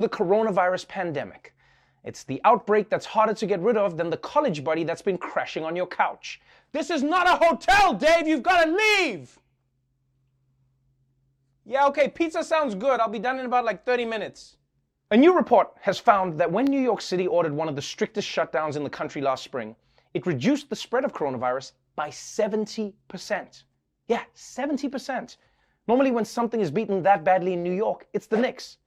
The coronavirus pandemic. It's the outbreak that's harder to get rid of than the college buddy that's been crashing on your couch. This is not a hotel, Dave! You've got to leave! Yeah, okay, pizza sounds good. I'll be done in about like 30 minutes. A new report has found that when New York City ordered one of the strictest shutdowns in the country last spring, it reduced the spread of coronavirus by 70%. Yeah, 70%. Normally when something is beaten that badly in New York, it's the Knicks.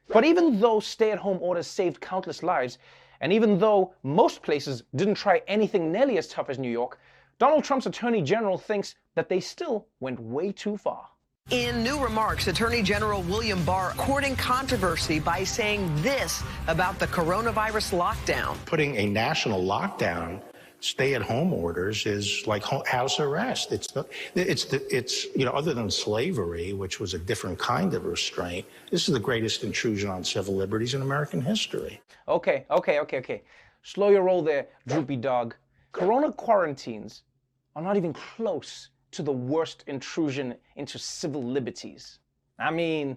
But even though stay-at-home orders saved countless lives, and even though most places didn't try anything nearly as tough as New York, Donald Trump's Attorney General thinks that they still went way too far. In new remarks, Attorney General William Barr courting controversy by saying this about the coronavirus lockdown. Putting a national lockdown, stay-at-home orders is like house arrest. It's other than slavery, which was a different kind of restraint, this is the greatest intrusion on civil liberties in American history. Okay. Slow your roll there, droopy dog. Corona quarantines are not even close to the worst intrusion into civil liberties. I mean,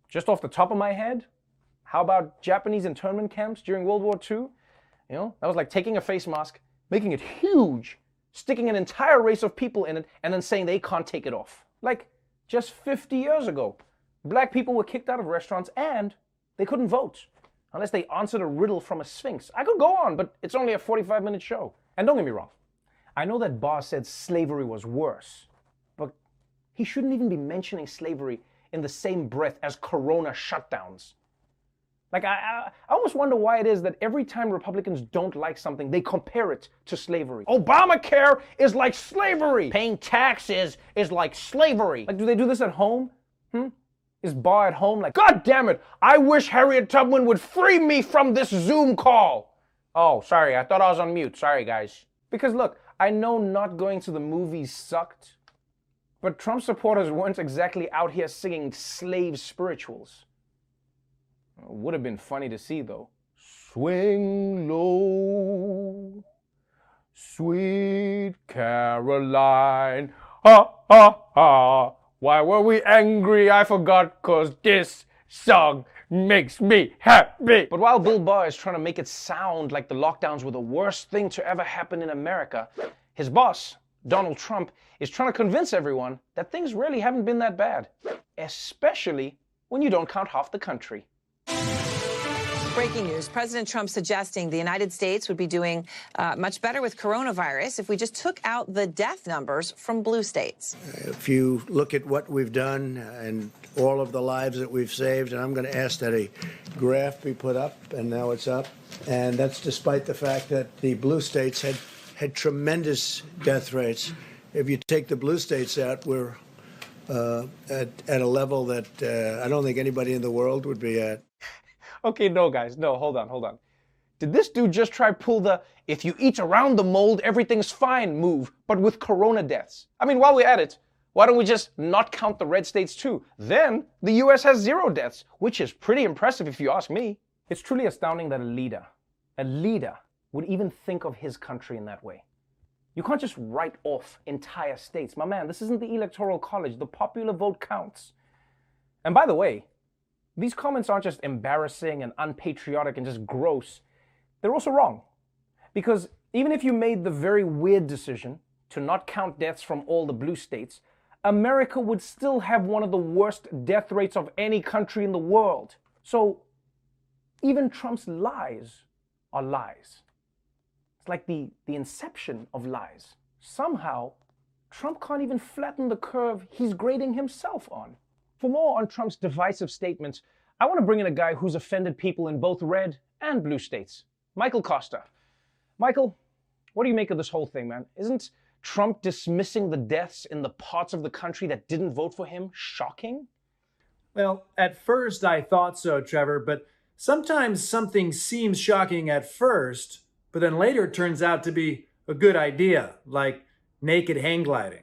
just off the top of my head, how about Japanese internment camps during World War II? You know, that was like taking a face mask, making it huge, sticking an entire race of people in it, and then saying they can't take it off. Like, just 50 years ago, black people were kicked out of restaurants and they couldn't vote unless they answered a riddle from a sphinx. I could go on, but it's only a 45-minute show. And don't get me wrong, I know that Barr said slavery was worse, but he shouldn't even be mentioning slavery in the same breath as corona shutdowns. Like, I almost wonder why it is that every time Republicans don't like something, they compare it to slavery. Obamacare is like slavery. Paying taxes is like slavery. Like, do they do this at home? Is Barr at home like, God damn it, I wish Harriet Tubman would free me from this Zoom call. Oh, sorry, I thought I was on mute. Sorry, guys. Because look, I know not going to the movies sucked, but Trump supporters weren't exactly out here singing slave spirituals. Would have been funny to see, though. Swing low, sweet Caroline. Ha, ha, ha. Why were we angry? I forgot, 'cause this song makes me happy. But while Bill Barr is trying to make it sound like the lockdowns were the worst thing to ever happen in America, his boss, Donald Trump, is trying to convince everyone that things really haven't been that bad, especially when you don't count half the country. Breaking news, President Trump suggesting the United States would be doing much better with coronavirus if we just took out the death numbers from blue states. If you look at what we've done and all of the lives that we've saved, and I'm going to ask that a graph be put up, and now it's up, and that's despite the fact that the blue states had tremendous death rates. If you take the blue states out, we're at a level that I don't think anybody in the world would be at. Okay, no, guys, no, hold on. Did this dude just try pull the if you eat around the mold, everything's fine move, but with corona deaths? I mean, while we're at it, why don't we just not count the red states too? Then the US has 0 deaths, which is pretty impressive if you ask me. It's truly astounding that a leader would even think of his country in that way. You can't just write off entire states. My man, this isn't the Electoral College. The popular vote counts. And by the way, these comments aren't just embarrassing and unpatriotic and just gross. They're also wrong. Because even if you made the very weird decision to not count deaths from all the blue states, America would still have one of the worst death rates of any country in the world. So even Trump's lies are lies. It's like the inception of lies. Somehow, Trump can't even flatten the curve he's grading himself on. For more on Trump's divisive statements, I want to bring in a guy who's offended people in both red and blue states, Michael Kosta. Michael, what do you make of this whole thing, man? Isn't Trump dismissing the deaths in the parts of the country that didn't vote for him shocking? Well, at first I thought so, Trevor, but sometimes something seems shocking at first, but then later it turns out to be a good idea, like naked hang gliding.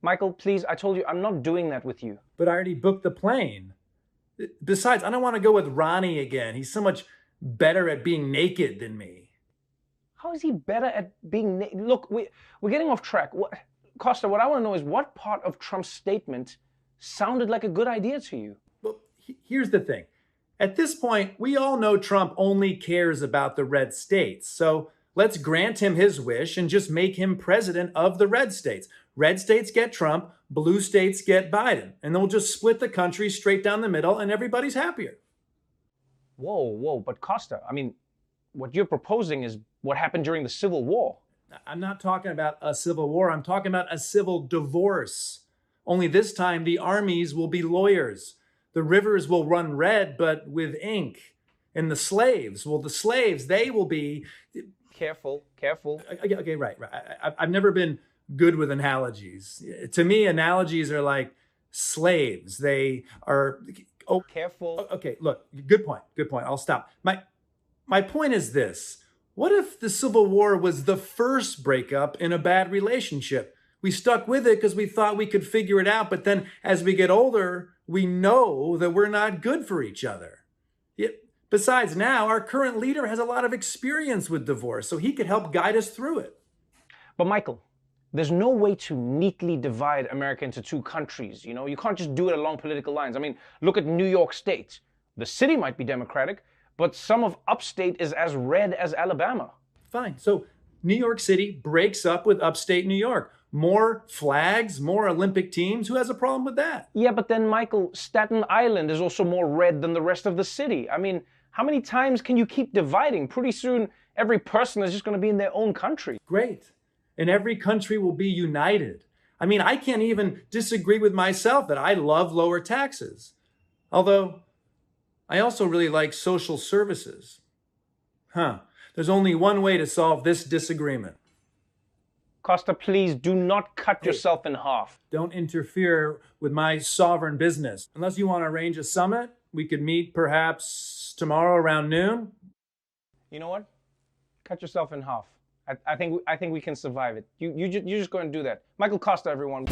Michael, please, I told you I'm not doing that with you. But I already booked the plane. Besides, I don't want to go with Ronnie again. He's so much better at being naked than me. How is he better at being naked? Look, we're getting off track. Costa, what I want to know is what part of Trump's statement sounded like a good idea to you? Well, here's the thing. At this point, we all know Trump only cares about the red states. So let's grant him his wish and just make him president of the red states. Red states get Trump, blue states get Biden. And then we'll just split the country straight down the middle and everybody's happier. Whoa, but Kosta, I mean, what you're proposing is what happened during the Civil War. I'm not talking about a civil war. I'm talking about a civil divorce. Only this time the armies will be lawyers. The rivers will run red, but with ink. And the slaves, they will be... Careful. Okay, right. I've never been good with analogies. To me, analogies are like slaves. They are... Oh, careful. Okay, look, good point. I'll stop. My point is this. What if the Civil War was the first breakup in a bad relationship? We stuck with it because we thought we could figure it out, but then as we get older, we know that we're not good for each other. Besides, now our current leader has a lot of experience with divorce, so he could help guide us through it. But Michael, there's no way to neatly divide America into two countries. You know, you can't just do it along political lines. I mean, look at New York State. The city might be Democratic, but some of upstate is as red as Alabama. Fine. So New York City breaks up with upstate New York. More flags, more Olympic teams. Who has a problem with that? Yeah, but then, Michael, Staten Island is also more red than the rest of the city. I mean, how many times can you keep dividing? Pretty soon, every person is just going to be in their own country. Great. And every country will be united. I mean, I can't even disagree with myself that I love lower taxes. Although, I also really like social services. There's only one way to solve this disagreement. Kosta, please do not cut yourself in half. Don't interfere with my sovereign business. Unless you want to arrange a summit, we could meet perhaps tomorrow around noon. You know what? Cut yourself in half. I think we can survive it. You just go and do that. Michael Kosta, everyone.